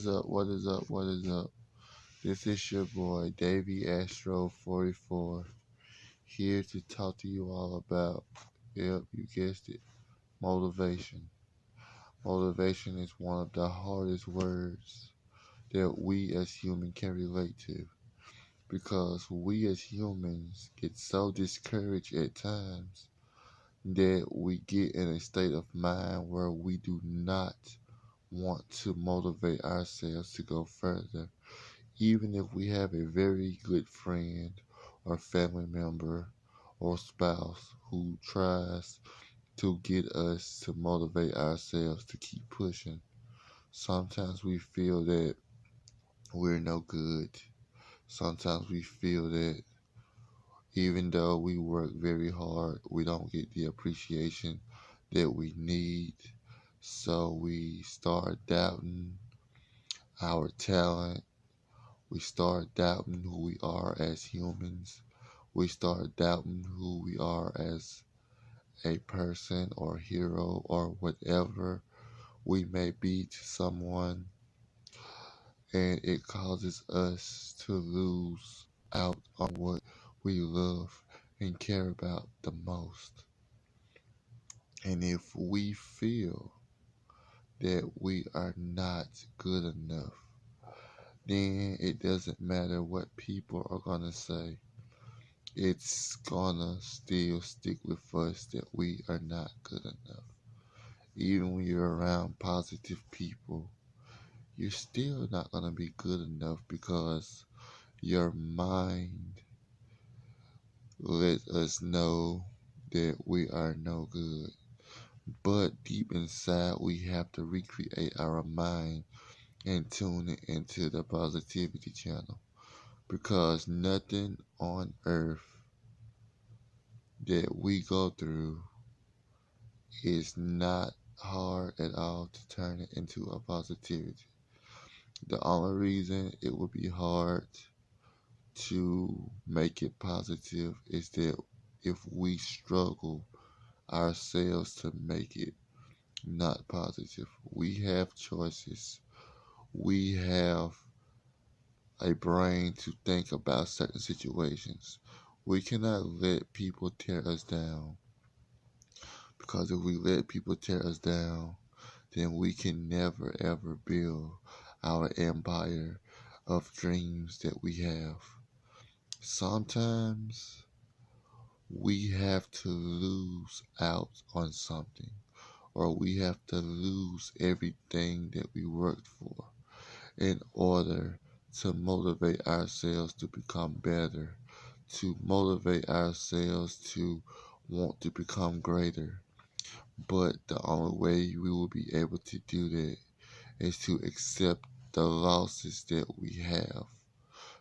is up? What is up? What is up? This is your boy, Davey Astro 44, here to talk to you all about, yep, you guessed it, motivation. Motivation is one of the hardest words that we as humans can relate to because we as humans get so discouraged at times that we get in a state of mind where we do not want to motivate ourselves to go further. Even if we have a very good friend or family member or spouse who tries to get us to motivate ourselves to keep pushing, sometimes we feel that we're no good. Sometimes we feel that even though we work very hard, we don't get the appreciation that we need. So we start doubting our talent. We start doubting who we are as humans. We start doubting who we are as a person or hero or whatever we may be to someone. And it causes us to lose out on what we love and care about the most. And if we feel that we are not good enough, then it doesn't matter what people are going to say. It's gonna still stick with us that we are not good enough. Even when you're around positive people, you're still not gonna be good enough because your mind lets us know that we are no good. But deep inside, we have to recreate our mind and tune it into the positivity channel because nothing on earth that we go through is not hard at all to turn it into a positivity. The only reason it would be hard to make it positive is that if we struggle ourselves to make it not positive, we have choices. We have a brain to think about certain situations. We cannot let people tear us down because if we let people tear us down, then we can never ever build our empire of dreams that we have. Sometimes we have to lose out on something, or we have to lose everything that we worked for in order to motivate ourselves to become better, to motivate ourselves to want to become greater. But the only way we will be able to do that is to accept the losses that we have.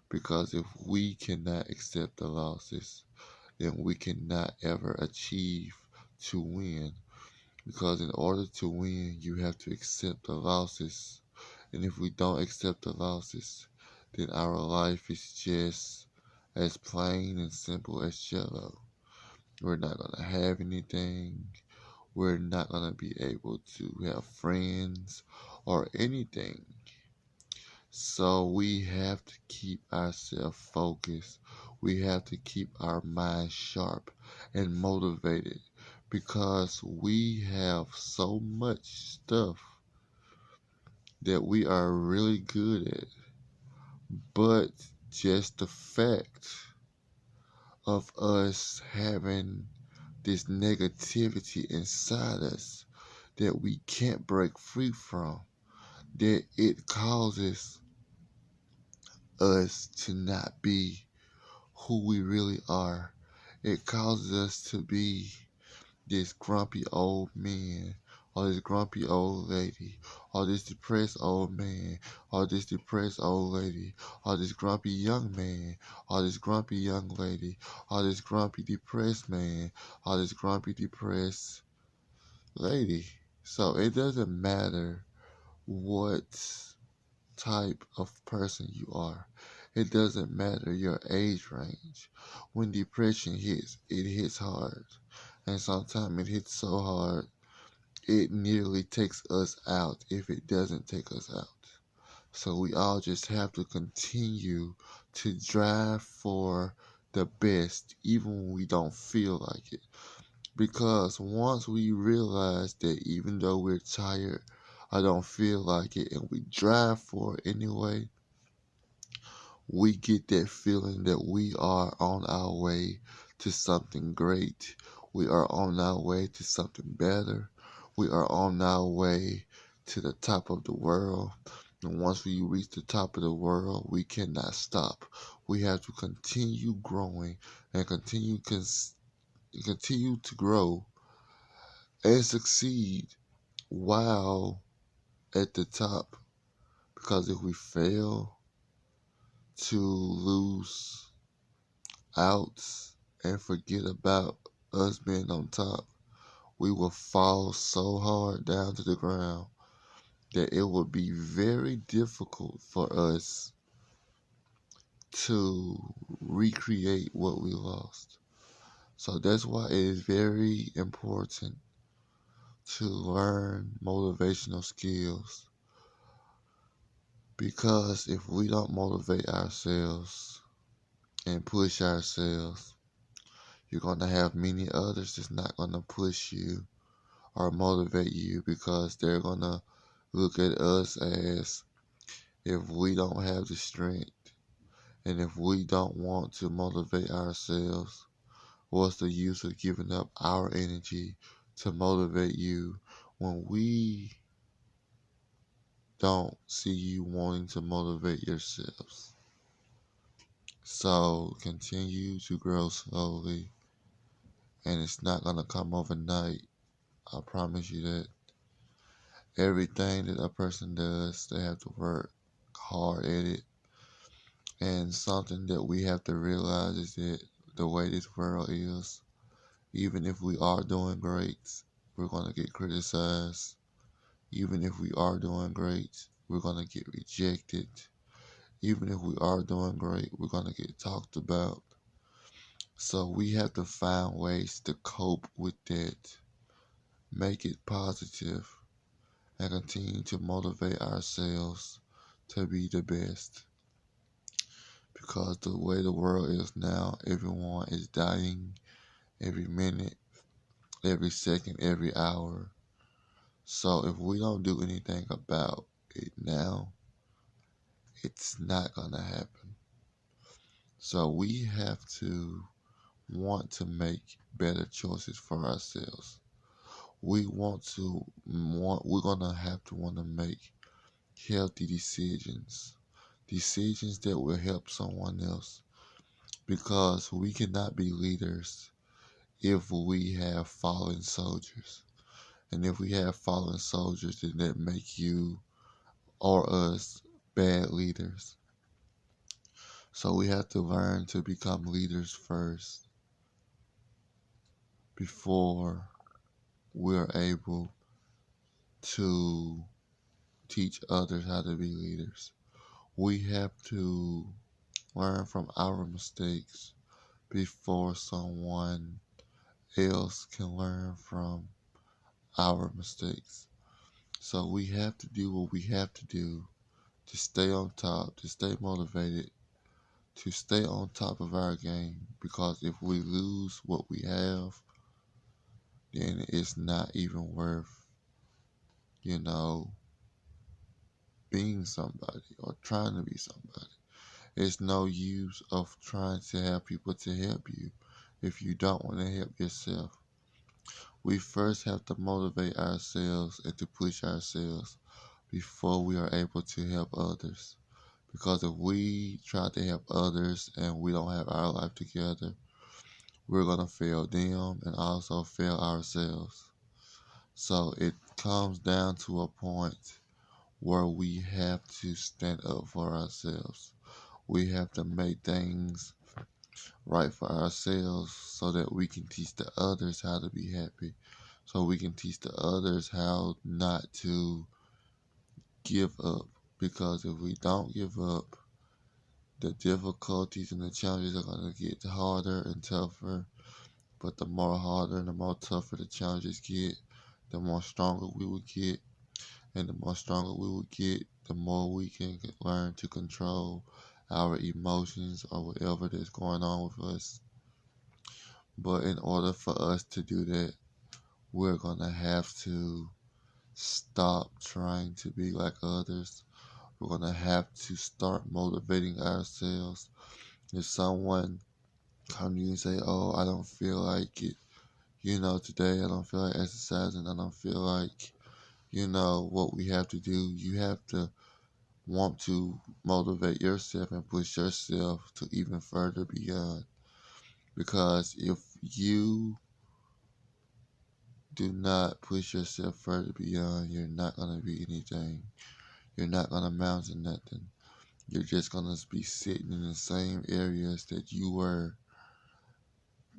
Because if we cannot accept the losses, then we cannot ever achieve to win. Because in order to win, you have to accept the losses. And if we don't accept the losses, then our life is just as plain and simple as jello. We're not going to have anything. We're not going to be able to have friends or anything. So we have to keep ourselves focused. We have to keep our minds sharp and motivated because we have so much stuff that we are really good at. But just the fact of us having this negativity inside us that we can't break free from, that it causes us to not be who we really are. It causes us to be this grumpy old man, or this grumpy old lady, or this depressed old man, or this depressed old lady, or this grumpy young man, or this grumpy young lady, or this grumpy depressed man, or this grumpy depressed lady. So it doesn't matter what type of person you are. It doesn't matter your age range. When depression hits, it hits hard. And sometimes it hits so hard, it nearly takes us out if it doesn't take us out. So we all just have to continue to drive for the best, even when we don't feel like it. Because once we realize that even though we're tired, I don't feel like it, and we drive for it anyway, we get that feeling that we are on our way to something great. We are on our way to something better. We are on our way to the top of the world. And once we reach the top of the world, we cannot stop. We have to continue growing and continue to grow and succeed while at the top. Because if we fail to lose out and forget about us being on top, we will fall so hard down to the ground that it will be very difficult for us to recreate what we lost. So that's why it is very important to learn motivational skills, because if we don't motivate ourselves and push ourselves, you're going to have many others that's not going to push you or motivate you, because they're going to look at us as, if we don't have the strength and if we don't want to motivate ourselves, what's the use of giving up our energy to motivate you when we don't see you wanting to motivate yourselves? So continue to grow slowly, and it's not going to come overnight. I promise you that. Everything that a person does, they have to work hard at it. And something that we have to realize is that the way this world is, even if we are doing great, we're going to get criticized. Even if we are doing great, we're going to get rejected. Even if we are doing great, we're going to get talked about. So we have to find ways to cope with that, make it positive, and continue to motivate ourselves to be the best. Because the way the world is now, everyone is dying every minute, every second, every hour. So if we don't do anything about it now, it's not going to happen. So we have to want to make better choices for ourselves. We're going to have to want to make healthy decisions. Decisions that will help someone else. Because we cannot be leaders if we have fallen soldiers. And if we have fallen soldiers, then that make you or us bad leaders. So we have to learn to become leaders first before we're able to teach others how to be leaders. We have to learn from our mistakes before someone else can learn from our mistakes. So we have to do what we have to do to stay on top, to stay motivated, to stay on top of our game. Because if we lose what we have, then it's not even worth, you know, being somebody or trying to be somebody. It's no use of trying to have people to help you if you don't want to help yourself. We first have to motivate ourselves and to push ourselves before we are able to help others. Because if we try to help others and we don't have our life together, we're going to fail them and also fail ourselves. So it comes down to a point where we have to stand up for ourselves. We have to make things right for ourselves so that we can teach the others how to be happy. So we can teach the others how not to give up. Because if we don't give up, the difficulties and the challenges are going to get harder and tougher. But the more harder and the more tougher the challenges get, the more stronger we will get. And the more stronger we will get, the more we can learn to control our emotions or whatever that's going on with us. But in order for us to do that, we're going to have to stop trying to be like others. We're going to have to start motivating ourselves. If someone comes to you and say, oh, I don't feel like it, today I don't feel like exercising, I don't feel like, what we have to do, you have to want to motivate yourself and push yourself to even further beyond. Because if you do not push yourself further beyond, you're not going to be anything. You're not going to amount to nothing. You're just going to be sitting in the same areas that you were,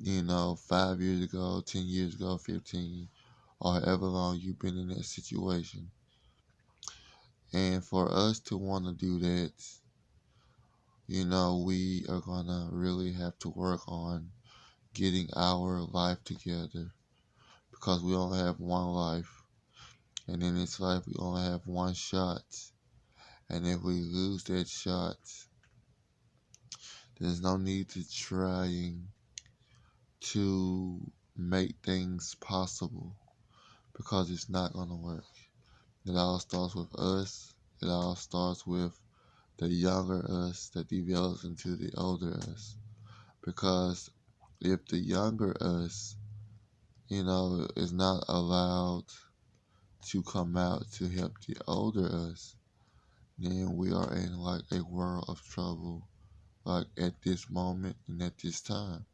5 years ago, 10 years ago, 15, or however long you've been in that situation. And for us to want to do that, we are going to really have to work on getting our life together, because we only have one life. And in this life, we only have one shot. And if we lose that shot, there's no need to trying to make things possible, because it's not going to work. It all starts with us. It all starts with the younger us that develops into the older us. Because if the younger us, is not allowed to come out to help the older us, then we are in like a world of trouble, like at this moment and at this time.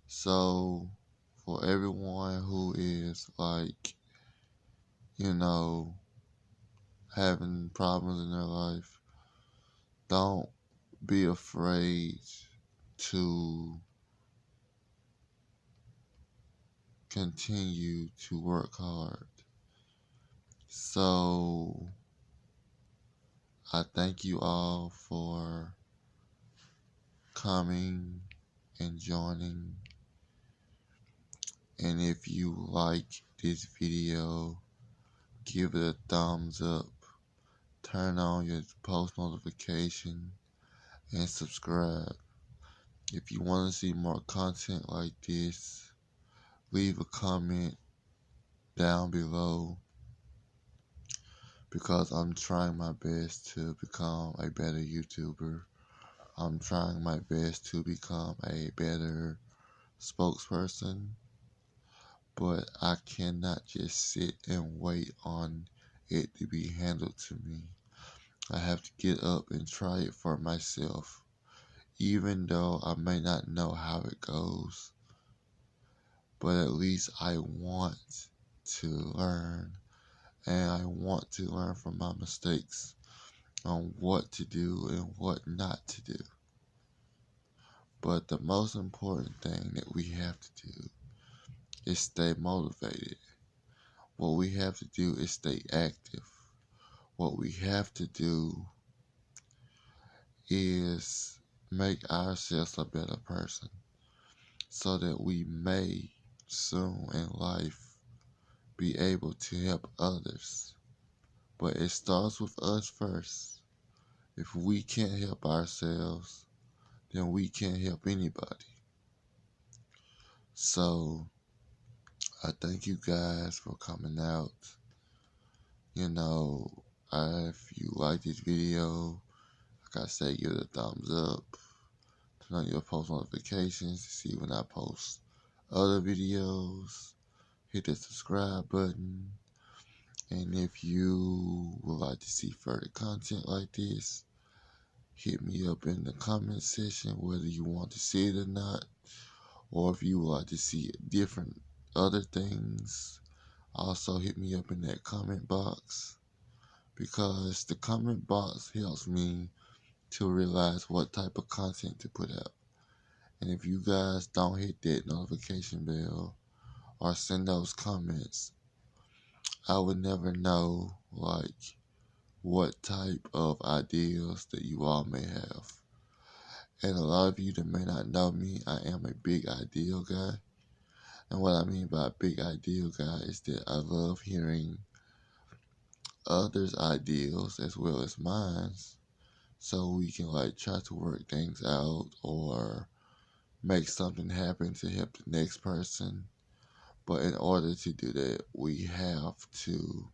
So for everyone who is like, having problems in their life, don't be afraid to continue to work hard. So I thank you all for coming and joining. And if you like this video, give it a thumbs up, turn on your post notification, and subscribe. If you want to see more content like this, leave a comment down below, because I'm trying my best to become a better YouTuber. I'm trying my best to become a better spokesperson, but I cannot just sit and wait on it to be handled to me. I have to get up and try it for myself, even though I may not know how it goes. But at least I want to learn, and I want to learn from my mistakes on what to do and what not to do. But the most important thing that we have to do is stay motivated. What we have to do is stay active. What we have to do is make ourselves a better person, so that we may soon in life be able to help others. But it starts with us first. If we can't help ourselves, then we can't help anybody. So I thank you guys for coming out. If you like this video, like I said, give it a thumbs up. Turn on your post notifications to see when I post other videos. Hit the subscribe button. And if you would like to see further content like this, hit me up in the comment section whether you want to see it or not. Or if you would like to see different other things, also hit me up in that comment box, because the comment box helps me to realize what type of content to put out. And if you guys don't hit that notification bell or send those comments, I would never know what type of ideas that you all may have. And a lot of you that may not know me, I am a big ideal guy. And what I mean by a big ideal guy is that I love hearing others' ideals as well as mine, so we can like try to work things out or make something happen to help the next person. But in order to do that, we have to,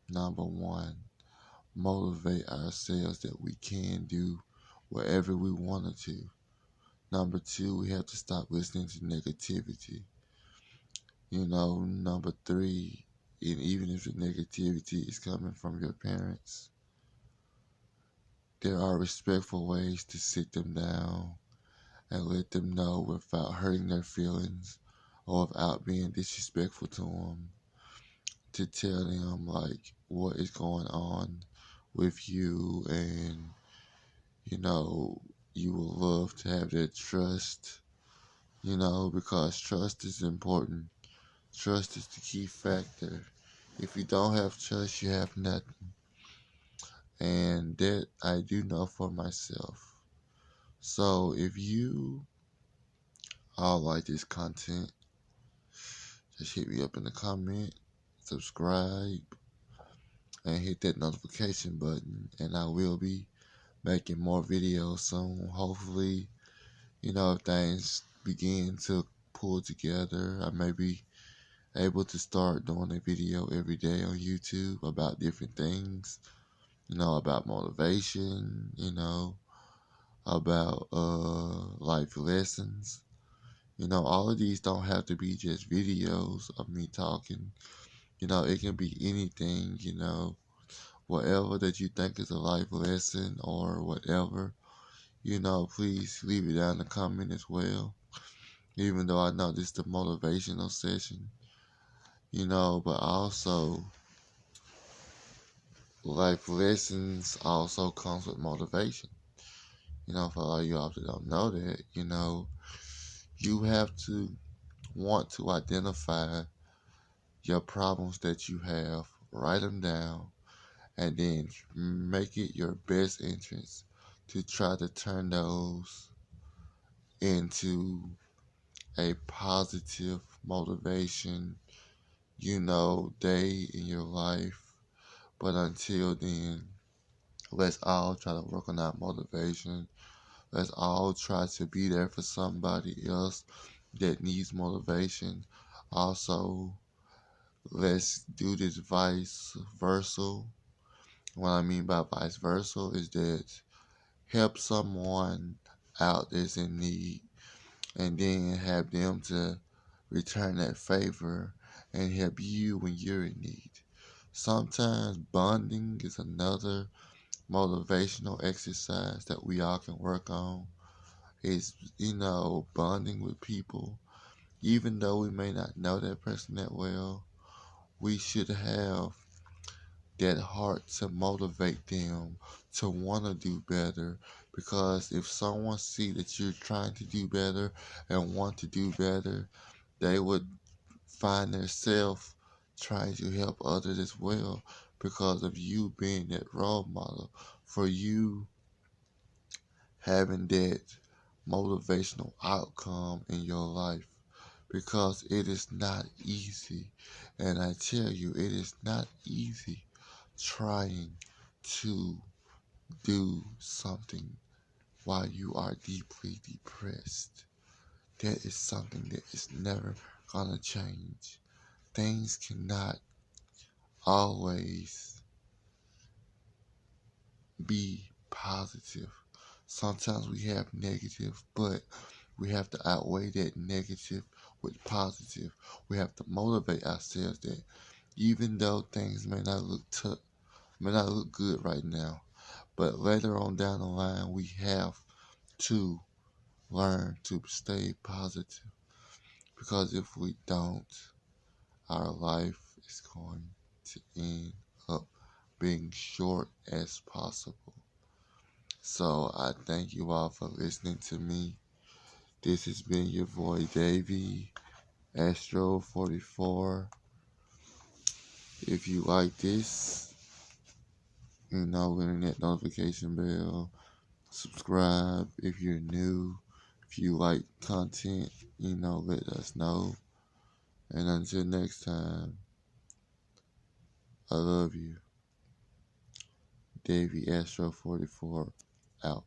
number one, motivate ourselves that we can do whatever we wanted to. Number two, we have to stop listening to negativity. Number three, and even if the negativity is coming from your parents, there are respectful ways to sit them down and let them know without hurting their feelings or without being disrespectful to them, to tell them like what is going on with you, and you will love to have that trust, because trust is important. Trust is the key factor. If you don't have trust, you have nothing. And that I do know for myself. So if you all like this content, just hit me up in the comment, subscribe, and hit that notification button. And I will be making more videos soon. Hopefully, if things begin to pull together, I may be able to start doing a video every day on YouTube about different things, about motivation, about life lessons. All of these don't have to be just videos of me talking. It can be anything, whatever that you think is a life lesson or whatever, please leave it down in the comment as well. Even though I know this is the motivational session, but also life lessons also comes with motivation. For a lot of you all that don't know that, you have to want to identify your problems that you have, write them down, and then make it your best interest to try to turn those into a positive motivation, day in your life. But until then, let's all try to work on our motivation. Let's all try to be there for somebody else that needs motivation. Also, let's do this vice versa. What I mean by vice versa is that help someone out that's in need and then have them to return that favor and help you when you're in need. Sometimes bonding is another motivational exercise that we all can work on. Is, bonding with people. Even though we may not know that person that well, we should have that heart to motivate them to want to do better. Because if someone see that you're trying to do better and want to do better, they would find themselves trying to help others as well because of you being that role model, for you having that motivational outcome in your life. Because it is not easy. And I tell you, it is not easy trying to do something while you are deeply depressed. That is something that is never gonna change. Things cannot always be positive. Sometimes we have negative, but we have to outweigh that negative with positive. We have to motivate ourselves that even though things may not look good right now, but later on down the line, we have to learn to stay positive. Because if we don't, our life is going to end up being short as possible. So I thank you all for listening to me. This has been your boy Davey, Astro 44. If you like this, internet notification bell, subscribe if you're new. If you like content, let us know. And until next time, I love you. Davey Astro 44 out.